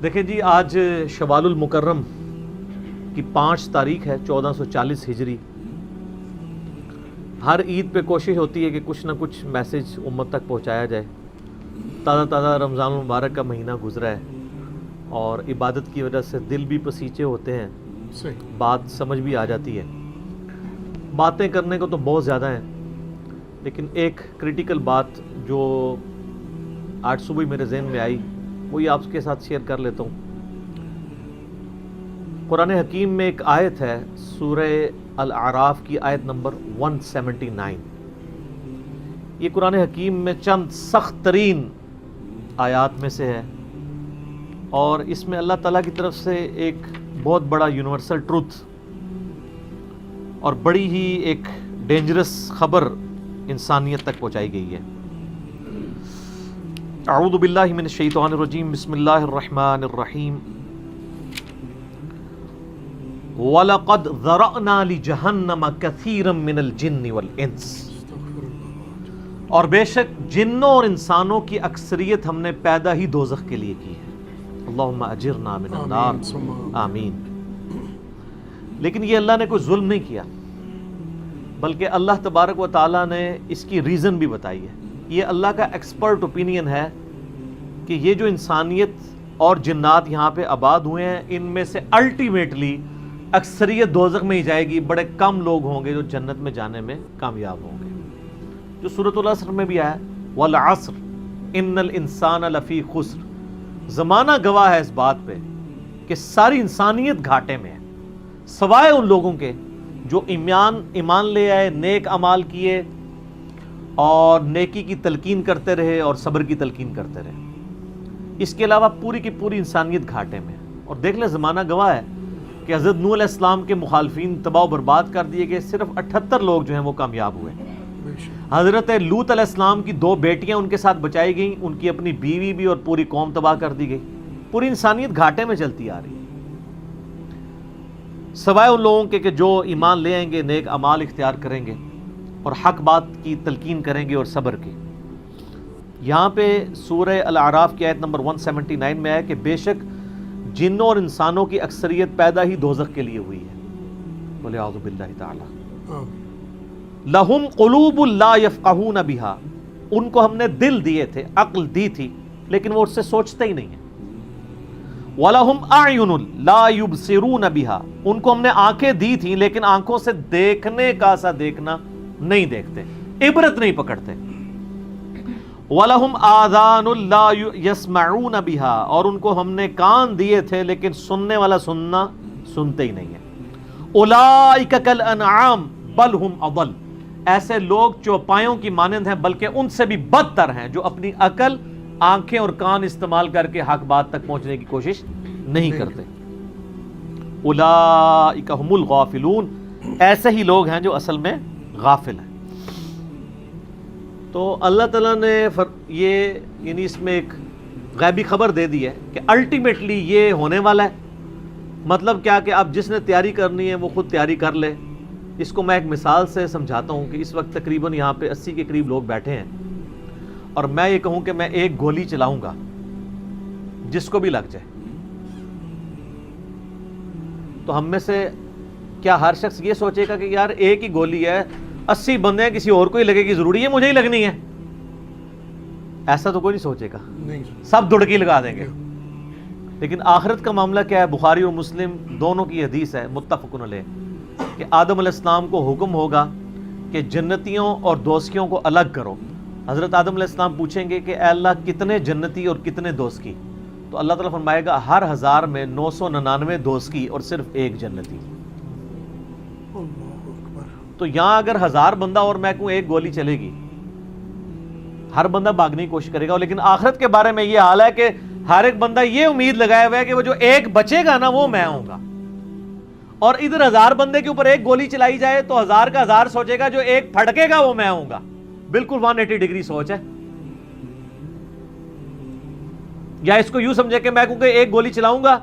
دیکھیں جی، آج شوال المکرم کی 5 تاریخ ہے 1440 ہجری۔ ہر عید پہ کوشش ہوتی ہے کہ کچھ نہ کچھ میسج امت تک پہنچایا جائے۔ تازہ تازہ رمضان المبارک کا مہینہ گزرا ہے اور عبادت کی وجہ سے دل بھی پسیچے ہوتے ہیں، بات سمجھ بھی آ جاتی ہے۔ باتیں کرنے کو تو بہت زیادہ ہیں، لیکن ایک کریٹیکل بات جو آج صبح میرے ذہن میں آئی وہی آپ کے ساتھ شیئر کر لیتا ہوں۔ قرآن حکیم میں ایک آیت ہے، سورہ الاعراف کی آیت نمبر 179۔ یہ قرآن حکیم میں چند سخت ترین آیات میں سے ہے، اور اس میں اللہ تعالیٰ کی طرف سے ایک بہت بڑا یونیورسل ٹروتھ اور بڑی ہی ایک ڈینجرس خبر انسانیت تک پہنچائی گئی ہے۔ اعوذ باللہ من الشیطان الرجیم، بسم اللہ الرحمن الرحیم۔ وَلَقَدْ ذَرَأْنَا لِجَهَنَّمَ كَثِيرًا مِنَ الْجِنِّ وَالْإِنسِ، اور بے شک جنوں اور انسانوں کی اکثریت ہم نے پیدا ہی دوزخ کے لیے کی ہے۔ اللہم اجرنا من النار، آمین۔ لیکن یہ اللہ نے کوئی ظلم نہیں کیا، بلکہ اللہ تبارک و تعالیٰ نے اس کی ریزن بھی بتائی ہے۔ یہ اللہ کا ایکسپرٹ اوپینین ہے کہ یہ جو انسانیت اور جنات یہاں پہ آباد ہوئے ہیں، ان میں سے الٹیمیٹلی اکثریت دوزخ میں ہی جائے گی۔ بڑے کم لوگ ہوں گے جو جنت میں جانے میں کامیاب ہوں گے، جو سورۃ العصر میں بھی آیا، والعصر ان الانسان لفی خسر۔ زمانہ گواہ ہے اس بات پہ کہ ساری انسانیت گھاٹے میں ہے، سوائے ان لوگوں کے جو ایمان لے آئے، نیک اعمال کیے اور نیکی کی تلقین کرتے رہے اور صبر کی تلقین کرتے رہے۔ اس کے علاوہ پوری کی پوری انسانیت گھاٹے میں ہے۔ اور دیکھ لیں، زمانہ گواہ ہے کہ حضرت نوح علیہ السلام کے مخالفین تباہ و برباد کر دیے گئے، صرف 78 لوگ جو ہیں وہ کامیاب ہوئے۔ حضرت لوط علیہ السلام کی 2 بیٹیاں ان کے ساتھ بچائی گئیں، ان کی اپنی بیوی بھی، اور پوری قوم تباہ کر دی گئی۔ پوری انسانیت گھاٹے میں چلتی آ رہی ہے، سوائے ان لوگوں کے کہ جو ایمان لے آئیں گے، نیک اعمال اختیار کریں گے اور حق بات کی تلقین کریں گے اور صبر کی۔ یہاں پہ سورہ الاعراف کی آیت نمبر 179 میں ہے کہ بے شک جنوں اور انسانوں کی اکثریت پیدا ہی دوزخ کے لیے ہوئی ہے۔ بولے اعوذ باللہ تعالی۔ لہم قلوب لا یفقہون بہا، ان کو ہم نے دل دیے تھے، عقل دی تھی، لیکن وہ اس سے سوچتے ہی نہیں ہیں۔ وَلَهُمْ أَعْيُنٌ لَا يُبْصِرُونَ بِهَا، ان کو ہم نے آنکھیں دی تھیں لیکن آنکھوں سے دیکھنے کا سا دیکھنا نہیں دیکھتے، عبرت نہیں پکڑتے۔ وَلَهُمْ آذَانٌ لَا يَسْمَعُونَ بِهَا، اور ان کو ہم نے کان دیے تھے لیکن سننے والا سننا سنتے ہی نہیں ہے۔ أُولَئِكَ كَالْأَنْعَامِ بَلْ هُمْ أَضَلُّ، ایسے لوگ چوپایوں کی مانند ہیں بلکہ ان سے بھی بدتر ہیں، جو اپنی عقل، آنکھیں اور کان استعمال کر کے حق بات تک پہنچنے کی کوشش نہیں کرتے۔ اولئک هم الغافلون، ایسے ہی لوگ ہیں جو اصل میں غافل ہیں۔ تو اللہ تعالیٰ نے یہ یعنی اس میں ایک غیبی خبر دے دی ہے کہ الٹیمیٹلی یہ ہونے والا ہے۔ مطلب کیا کہ اب جس نے تیاری کرنی ہے وہ خود تیاری کر لے۔ اس کو میں ایک مثال سے سمجھاتا ہوں کہ اس وقت تقریباً یہاں پہ 80 کے قریب لوگ بیٹھے ہیں، اور میں یہ کہوں کہ میں ایک گولی چلاؤں گا جس کو بھی لگ جائے، تو ہم میں سے کیا ہر شخص یہ سوچے گا کہ یار ایک ہی گولی ہے، 80 بندے ہیں، کسی اور کو ہی لگے گی، ضروری ہے مجھے ہی لگنی ہے؟ ایسا تو کوئی نہیں سوچے گا، سب دڑکی لگا دیں گے۔ لیکن آخرت کا معاملہ کیا ہے؟ بخاری اور مسلم دونوں کی حدیث ہے، متفق علیہ، کہ آدم علیہ السلام کو حکم ہوگا کہ جنتیوں اور دوزخیوں کو الگ کرو۔ حضرت آدم علیہ السلام پوچھیں گے کہ اے اللہ کتنے جنتی اور کتنے دوزخی؟ تو اللہ تعالیٰ فرمائے گا ہر 1000 میں 999 دوزخی اور صرف 1 جنتی۔ تو یہاں اگر 1000 بندہ اور میں کہوں ایک گولی چلے گی، ہر بندہ بھاگنے کی کوشش کرے گا۔ لیکن آخرت کے بارے میں یہ حال ہے کہ ہر ایک بندہ یہ امید لگائے ہوا ہے کہ وہ جو ایک بچے گا نا وہ میں ہوں گا۔ اور ادھر 1000 بندے کے اوپر ایک گولی چلائی جائے تو 1000 کا 1000 سوچے گا جو ایک پھٹکے گا وہ میں ہوں گا۔ بالکل 180 ڈگری سوچ ہے۔ یا اس کو یوں سمجھے کہ میں کہوں کہ ایک گولی چلاؤں گا،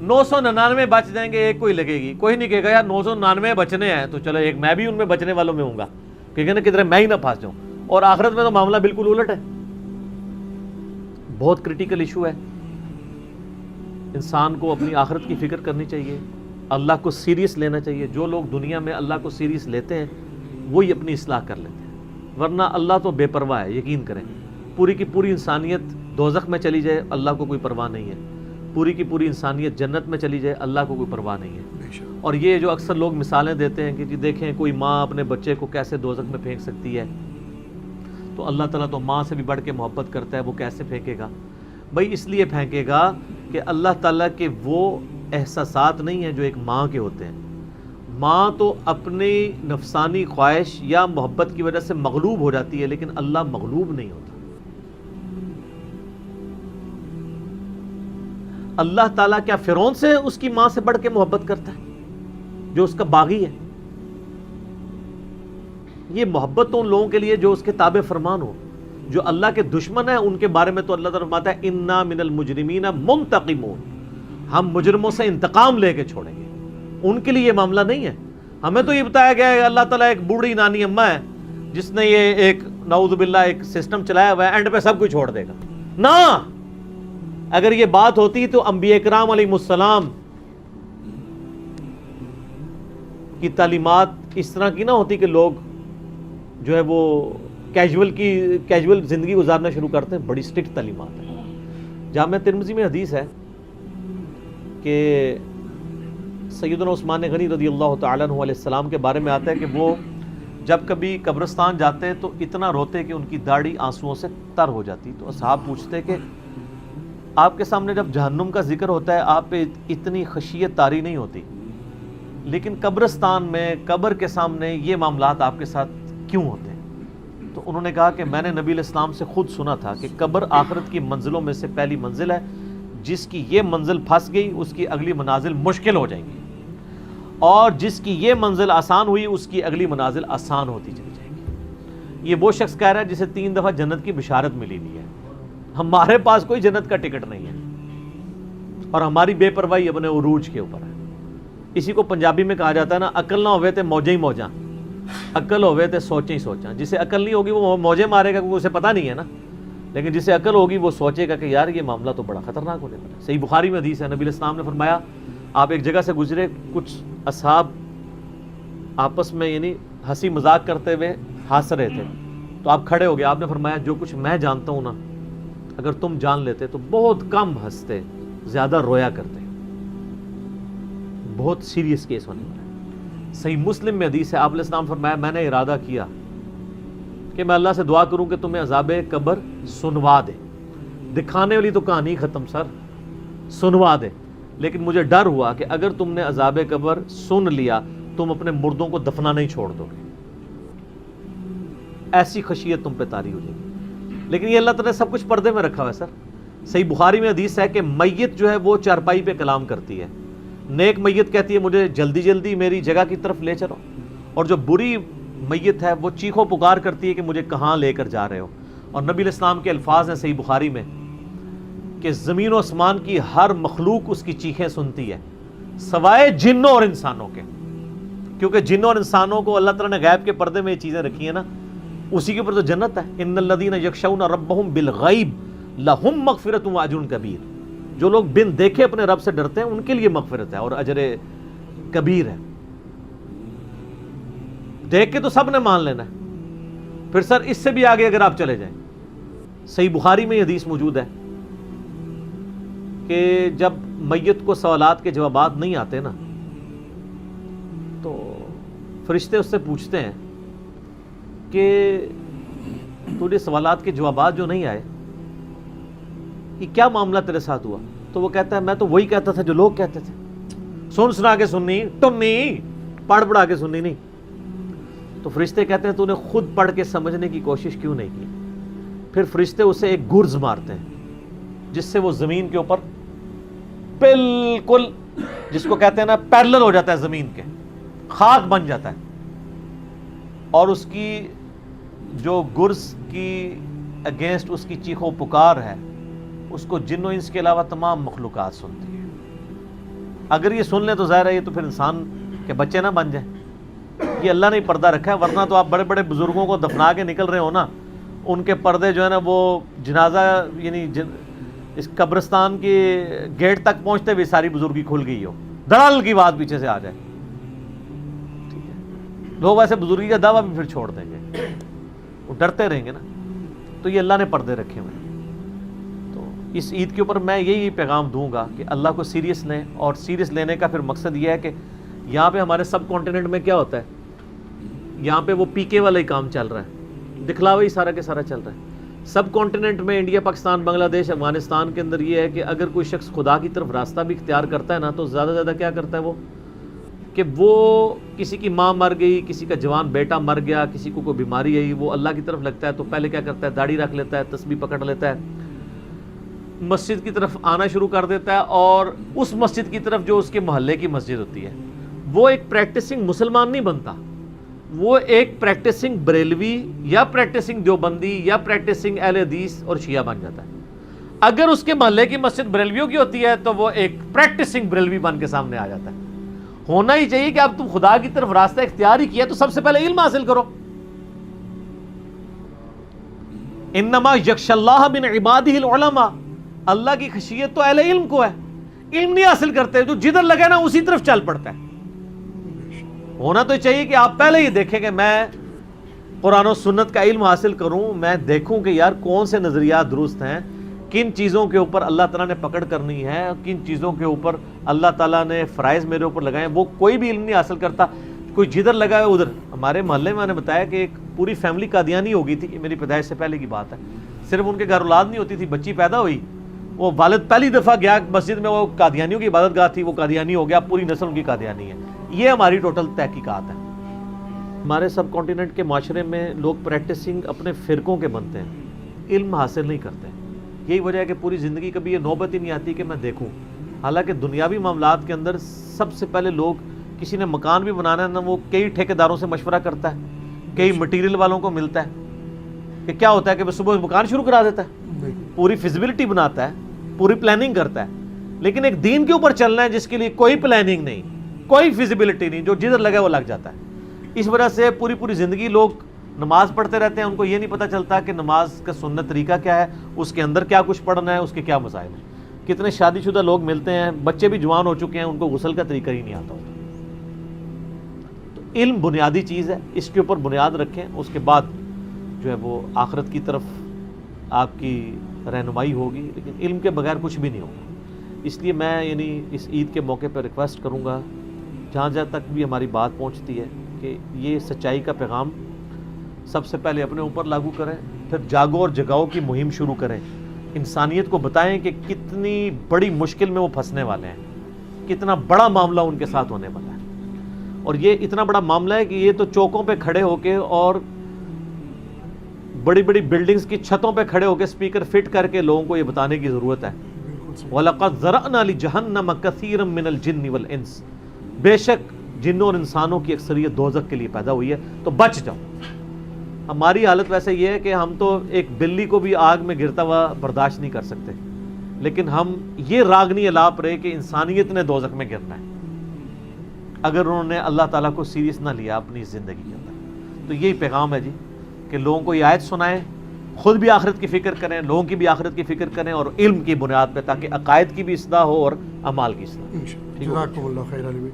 999 بچ جائیں گے، ایک کوئی لگے گی، کوئی نہیں کہے گا یار 999 بچنے ہیں تو چلو ایک میں بھی ان میں بچنے والوں میں ہوں گا، کہے گا نا کدھر میں ہی نہ پھنس جاؤں۔ اور آخرت میں تو معاملہ بالکل الٹ ہے، بہت کریٹیکل ایشو ہے۔ انسان کو اپنی آخرت کی فکر کرنی چاہیے، اللہ کو سیریس لینا چاہیے. جو لوگ دنیا میں اللہ کو سیریس لیتے ہیں وہی اپنی اصلاح کر لیتے ہیں، ورنہ اللہ تو بے پرواہ ہے. یقین کریں، پوری کی پوری انسانیت دوزخ میں چلی جائے اللہ کو کوئی پرواہ نہیں ہے، پوری کی پوری انسانیت جنت میں چلی جائے اللہ کو کوئی پرواہ نہیں ہے. اور یہ جو اکثر لوگ مثالیں دیتے ہیں کہ جی دیکھیں کوئی ماں اپنے بچے کو کیسے دوزخ میں پھینک سکتی ہے، تو اللہ تعالیٰ تو ماں سے بھی بڑھ کے محبت کرتا ہے، وہ کیسے پھینکے گا؟ بھائی اس لیے پھینکے گا کہ اللہ تعالیٰ کے وہ احساسات نہیں ہیں جو ایک ماں کے ہوتے ہیں. ماں تو اپنی نفسانی خواہش یا محبت کی وجہ سے مغلوب ہو جاتی ہے، لیکن اللہ مغلوب نہیں ہوتا. اللہ تعالیٰ کیا فرعون سے اس کی ماں سے بڑھ کے محبت کرتا ہے جو اس کا باغی ہے؟ یہ محبت تو ان لوگوں کے لیے جو اس کے تابع فرمان ہو. جو اللہ کے دشمن ہیں ان کے بارے میں تو اللہ تعالیٰ فرماتا ہے انا من المجرمین منتقمون، ہم مجرموں سے انتقام لے کے چھوڑیں گے. ان کے لیے یہ معاملہ نہیں ہے. ہمیں تو یہ بتایا گیا ہے اللہ تعالیٰ ایک بوڑھی نانی اماں ہے جس نے یہ ایک نعوذ باللہ ایک سسٹم چلایا ہوا ہے، اینڈ پہ سب کچھ چھوڑ دے گا. نہ، اگر یہ بات ہوتی تو انبیاء کرام علیہ السلام کی تعلیمات اس طرح کی نہ ہوتی کہ لوگ جو ہے وہ کیجول زندگی گزارنا شروع کرتے ہیں. بڑی سٹرکٹ تعلیمات ہیں. جامعہ ترمذی میں حدیث ہے کہ سیدنا عثمان غنی رضی اللہ تعالیٰ عنہ علیہ السلام کے بارے میں آتا ہے کہ وہ جب کبھی قبرستان جاتے تو اتنا روتے کہ ان کی داڑھی آنسوؤں سے تر ہو جاتی. تو اصحاب پوچھتے کہ آپ کے سامنے جب جہنم کا ذکر ہوتا ہے آپ پہ اتنی خشیت طاری نہیں ہوتی، لیکن قبرستان میں قبر کے سامنے یہ معاملات آپ کے ساتھ کیوں ہوتے ہیں؟ تو انہوں نے کہا کہ میں نے نبی علیہ السلام سے خود سنا تھا کہ قبر آخرت کی منزلوں میں سے پہلی منزل ہے، جس کی یہ منزل پھنس گئی اس کی اگلی منازل مشکل ہو جائیں گی، اور جس کی یہ منزل آسان ہوئی اس کی اگلی منازل آسان ہوتی چلی جائے گی. یہ وہ شخص کہہ رہا ہے جسے 3 دفعہ جنت کی بشارت ملی ہوئی ہے. ہمارے پاس کوئی جنت کا ٹکٹ نہیں ہے اور ہماری بے پرواہی اپنے عروج کے اوپر ہے. اسی کو پنجابی میں کہا جاتا ہے نا، عقل نہ ہوئے تے موجیں ہی موجاں، عقل ہوئے تے سوچیں ہی سوچاں. جسے عقل نہیں ہوگی وہ موجیں مارے گا کیونکہ اسے پتہ نہیں ہے نا، لیکن جسے عقل ہوگی وہ سوچے گا کہ یار یہ معاملہ تو بڑا خطرناک ہونے والا ہے. صحیح بخاری میں حدیث ہے، نبی علیہ السلام نے فرمایا آپ ایک جگہ سے گزرے، کچھ اصحاب آپس میں یعنی ہنسی مذاق کرتے ہوئے ہنس رہے تھے، تو آپ کھڑے ہو گئے. آپ نے فرمایا جو کچھ میں جانتا ہوں نا اگر تم جان لیتے تو بہت کم ہنستے، زیادہ رویا کرتے. بہت سیریس کیس ہونے والا ہے. صحیح مسلم میں حدیث ہے، آپ علیہ السلام فرمایا میں نے ارادہ کیا کہ میں اللہ سے دعا کروں کہ تمہیں عذاب قبر سنوا دے. دکھانے والی تو کہانی ختم سر، سنوا دے. لیکن مجھے ڈر ہوا کہ اگر تم نے عذاب قبر سن لیا تم اپنے مردوں کو دفنا نہیں چھوڑ دو گے، ایسی خشیت تم پہ طاری ہو جائے گی. لیکن یہ اللہ تعالیٰ نے سب کچھ پردے میں رکھا ہوا ہے سر. صحیح بخاری میں حدیث ہے کہ میت جو ہے وہ چارپائی پہ کلام کرتی ہے. نیک میت کہتی ہے مجھے جلدی جلدی میری جگہ کی طرف لے چلو، اور جو بری میت ہے وہ چیخو پکار کرتی ہے کہ مجھے کہاں لے کر جا رہے ہو. اور نبی علیہ السلام کے الفاظ ہیں صحیح بخاری میں کہ زمین و آسمان کی ہر مخلوق اس کی چیخیں سنتی ہے سوائے جنوں اور انسانوں کے، کیونکہ جنوں اور انسانوں کو اللہ تعالیٰ نے غیب کے پردے میں یہ چیزیں رکھی ہیں نا، اسی کے اوپر تو جنت ہے. ان الذین یخشون ربهم بالغیب لہم مغفرۃ واجر کبیر. جو لوگ بن دیکھے اپنے رب سے ڈرتے ہیں ان کے لیے مغفرت ہے اور اجر کبیر ہے. دیکھ کے تو سب نے مان لینا ہے، پھر سر اس سے بھی آگے اگر آپ چلے جائیں، صحیح بخاری میں یہ حدیث موجود ہے کہ جب میت کو سوالات کے جوابات نہیں آتے نا تو فرشتے اس سے پوچھتے ہیں کہ تجھے سوالات کے جوابات جو نہیں آئے یہ کیا معاملہ تیرے ساتھ ہوا؟ تو وہ کہتا ہے میں تو وہی کہتا تھا جو لوگ کہتے تھے، سن سنا کے سننی، ٹنی پڑھ پڑھا کے سننی نہیں. تو فرشتے کہتے ہیں تو نے خود پڑھ کے سمجھنے کی کوشش کیوں نہیں کی؟ پھر فرشتے اسے ایک گرز مارتے ہیں جس سے وہ زمین کے اوپر بالکل جس کو کہتے ہیں نا پیرلل ہو جاتا ہے، زمین کے خاک بن جاتا ہے. اور اس کی جو گرز کی اگینسٹ اس کی چیخو پکار ہے اس کو جن و انس کے علاوہ تمام مخلوقات سنتی ہے. اگر یہ سن لیں تو ظاہر ہے یہ تو پھر انسان کے بچے نہ بن جائیں. یہ اللہ نے پردہ رکھا ہے، ورنہ تو آپ بڑے بڑے بزرگوں کو دفنا کے نکل رہے ہو نا، ان کے پردے جو ہے نا وہ جنازہ یعنی اس قبرستان کے گیٹ تک پہنچتے ہوئے ساری بزرگی کھل گئی ہو، دڑل کی بات پیچھے سے آ جائے، ٹھیک ہے، لوگ ایسے بزرگی کا دعویٰ بھی پھر چھوڑ دیں گے، وہ ڈرتے رہیں گے نا. تو یہ اللہ نے پردے رکھے ہوئے ہیں. تو اس عید کے اوپر میں یہی پیغام دوں گا کہ اللہ کو سیریس لیں، اور سیریس لینے کا پھر مقصد یہ ہے کہ یہاں پہ ہمارے سب کانٹیننٹ میں کیا ہوتا ہے، یہاں پہ وہ پی کے والا ہی کام چل رہا ہے، دکھلاوا ہی سارا کے سارا چل رہا ہے. سب کانٹیننٹ میں انڈیا، پاکستان، بنگلہ دیش، افغانستان کے اندر یہ ہے کہ اگر کوئی شخص خدا کی طرف راستہ بھی اختیار کرتا ہے نا، تو زیادہ زیادہ کیا کرتا ہے وہ، کہ وہ کسی کی ماں مر گئی، کسی کا جوان بیٹا مر گیا، کسی کو کوئی بیماری آئی، وہ اللہ کی طرف لگتا ہے تو پہلے کیا کرتا ہے، داڑھی رکھ لیتا ہے، تسبیح پکڑ لیتا ہے، مسجد کی طرف آنا شروع کر دیتا ہے، اور اس مسجد کی طرف جو اس کے محلے کی مسجد ہوتی ہے، وہ ایک پریکٹسنگ مسلمان نہیں بنتا، وہ ایک پریکٹسنگ بریلوی یا پریکٹسنگ دیوبندی یا پریکٹسنگ اہل حدیث اور شیعہ بن جاتا ہے. اگر اس کے محلے کی مسجد بریلویوں کی ہوتی ہے تو وہ ایک پریکٹسنگ بریلوی بن کے سامنے آ جاتا ہے. ہونا ہی چاہیے کہ اب تم خدا کی طرف راستہ اختیار ہی کیا تو سب سے پہلے علم حاصل کرو. انما یخشی اللہ من عبادہ العلماء، اللہ کی خشیت تو اہل علم کو ہے. علم نہیں حاصل کرتے، جو جدھر لگے نا اسی طرف چل پڑتا ہے. ہونا تو چاہیے کہ آپ پہلے ہی دیکھیں کہ میں قرآن و سنت کا علم حاصل کروں، میں دیکھوں کہ یار کون سے نظریات درست ہیں، کن چیزوں کے اوپر اللہ تعالیٰ نے پکڑ کرنی ہے، کن چیزوں کے اوپر اللہ تعالیٰ نے فرائض میرے اوپر لگائے. وہ کوئی بھی علم نہیں حاصل کرتا، کوئی جدھر لگا ہے ادھر. ہمارے محلے میں نے بتایا کہ ایک پوری فیملی قادیانی ہو گئی تھی، یہ میری پیدائش سے پہلے کی بات ہے. صرف ان کے گھر اولاد نہیں ہوتی تھی، بچی پیدا ہوئی، وہ والد پہلی دفعہ گیا مسجد میں، وہ قادیانیوں کی عبادت گاہ تھی، وہ قادیانی ہو گیا، پوری نسل ان کی قادیانی ہے. یہ ہماری ٹوٹل تحقیقات ہیں. ہمارے سب کانٹیننٹ کے معاشرے میں لوگ پریکٹسنگ اپنے فرقوں کے بنتے ہیں، علم حاصل نہیں کرتے. یہی وجہ ہے کہ پوری زندگی کبھی یہ نوبت ہی نہیں آتی کہ میں دیکھوں. حالانکہ دنیاوی معاملات کے اندر سب سے پہلے لوگ، کسی نے مکان بھی بنانا ہے نا، وہ کئی ٹھیکیداروں سے مشورہ کرتا ہے، کئی مٹیریل والوں کو ملتا ہے. کہ کیا ہوتا ہے کہ وہ صبح مکان شروع کرا دیتا ہے، پوری فیزیبلٹی بناتا ہے، پوری پلاننگ کرتا ہے. لیکن ایک دین کے اوپر چلنا ہے جس کے لیے کوئی پلاننگ نہیں، کوئی فیزیبلٹی نہیں، جو جدھر لگے وہ لگ جاتا ہے. اس وجہ سے پوری زندگی لوگ نماز پڑھتے رہتے ہیں، ان کو یہ نہیں پتہ چلتا کہ نماز کا سنت طریقہ کیا ہے، اس کے اندر کیا کچھ پڑھنا ہے، اس کے کیا مسائل ہیں. کتنے شادی شدہ لوگ ملتے ہیں، بچے بھی جوان ہو چکے ہیں، ان کو غسل کا طریقہ ہی نہیں آتا ہوتا. تو علم بنیادی چیز ہے، اس کے اوپر بنیاد رکھیں، اس کے بعد جو ہے وہ آخرت کی طرف آپ کی رہنمائی ہوگی. لیکن علم کے بغیر کچھ بھی نہیں ہوگا. اس لیے میں اس عید کے موقع پر ریکویسٹ کروں گا، جہاں تک بھی ہماری بات پہنچتی ہے، کہ یہ سچائی کا پیغام سب سے پہلے اپنے اوپر لاگو کریں، پھر جاگو اور جگاؤ کی مہم شروع کریں. انسانیت کو بتائیں کہ کتنی بڑی مشکل میں وہ پھنسنے والے ہیں، کتنا بڑا معاملہ ان کے ساتھ ہونے والا ہے. اور یہ اتنا بڑا معاملہ ہے کہ یہ تو چوکوں پہ کھڑے ہو کے اور بڑی بلڈنگز کی چھتوں پہ کھڑے ہو کے اسپیکر فٹ کر کے لوگوں کو یہ بتانے کی ضرورت ہے. وَلَقَدْ ذَرَأْنَا لِجَهَنَّمَ كَثِيرًا مِنَ الْجِنِّ وَالْإِنسِ، بے شک جنوں اور انسانوں کی اکثریت دوزخ کے لیے پیدا ہوئی ہے، تو بچ جاؤ. ہماری حالت ویسے یہ ہے کہ ہم تو ایک بلی کو بھی آگ میں گرتا ہوا برداشت نہیں کر سکتے، لیکن ہم یہ راگنی الاپ رہے کہ انسانیت نے دوزخ میں گرنا ہے اگر انہوں نے اللہ تعالیٰ کو سیریس نہ لیا اپنی زندگی کے اندر. تو یہی پیغام ہے جی، کہ لوگوں کو یہ آیت سنائیں، خود بھی آخرت کی فکر کریں، لوگوں کی بھی آخرت کی فکر کریں، اور علم کی بنیاد پہ، تاکہ عقائد کی بھی اصلاح ہو اور اعمال کی اصلاح. جزاکم اللہ خیر عالمین.